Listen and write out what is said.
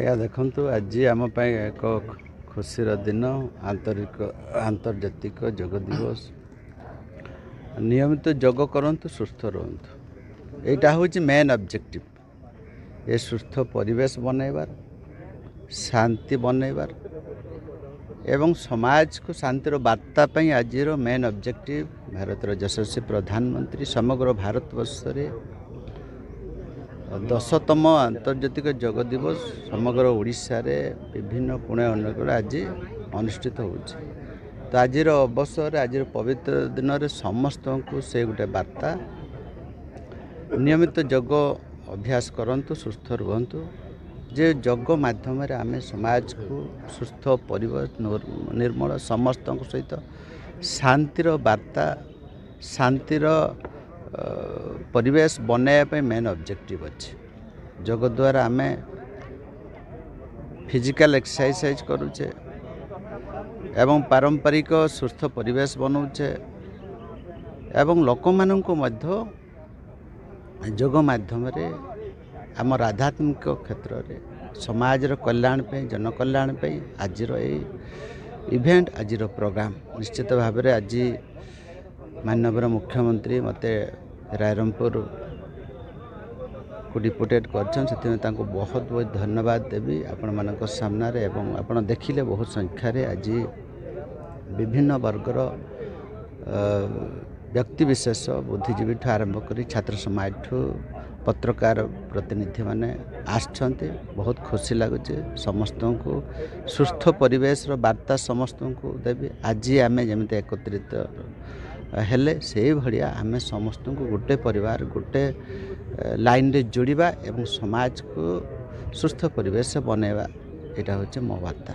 या देखंतु आज आम एक खुशीर दिन आंतर्जातिक योग दिवस। नियमित योग करंतु सुस्थ रहंतु एटा होची मेन ऑब्जेक्टिव। ये सुस्थ परिवेश बनैबार, शांति बनैबार एवं समाज को शांतिर वार्ता पई आजिर मेन ऑब्जेक्टिव। भारतर यशस्वी प्रधानमंत्री समग्र भारतवर्ष रे 10तम आंतर्जातिक योग दिवस समग्र ओडिशा रे विभिन्न कोणे अनुकूल आज अनुष्ठित होछि। तो आज अवसर आज पवित्र दिन रे समस्त को से गोटे वार्ता नियमित योग अभ्यास करंतु सुस्थ रुहंतु। जे योग माध्यम रे आमे समाज को सुस्थ परिवेश निर्मल समस्त सहित शांतिर वार्ता शांतिर परिवेश बनैया मेन ऑब्जेक्टिव अच्छे। योग द्वारा आमे फिजिकल एक्सरसाइज करूचे एवं पारंपरिक सुस्थ परिवेश बनाऊचे एवं लोक माननको मध्य योग माध्यम रे आम आध्यात्मिक क्षेत्र रे समाज कल्याण पे जन कल्याण पे आज इवेंट आज प्रोग्राम निश्चित भाव में आज माननीय मुख्यमंत्री मते रायरंगपुर को डिपुटेट कर बहुत बहुत धन्यवाद देवी आपण मान सामना रे। एवं आपण देखिले बहुत संख्यार आज विभिन्न वर्गर व्यक्ति विशेष बुद्धिजीवी आरंभ कर छात्र समाज पत्रकार प्रतिनिधि माने आछंते। बहुत खुशी लगुचे समस्त को सुस्थ परिवेश वार्ता समस्त को देवी। आज आमे जमिते एकत्रित हेले से भलिया आमे समस्त को गोटे परिवार गोटे लाइन रे जोड़िबा एवं समाज को सुस्थ परिवेश बनैबा एटा होचे मो वार्ता।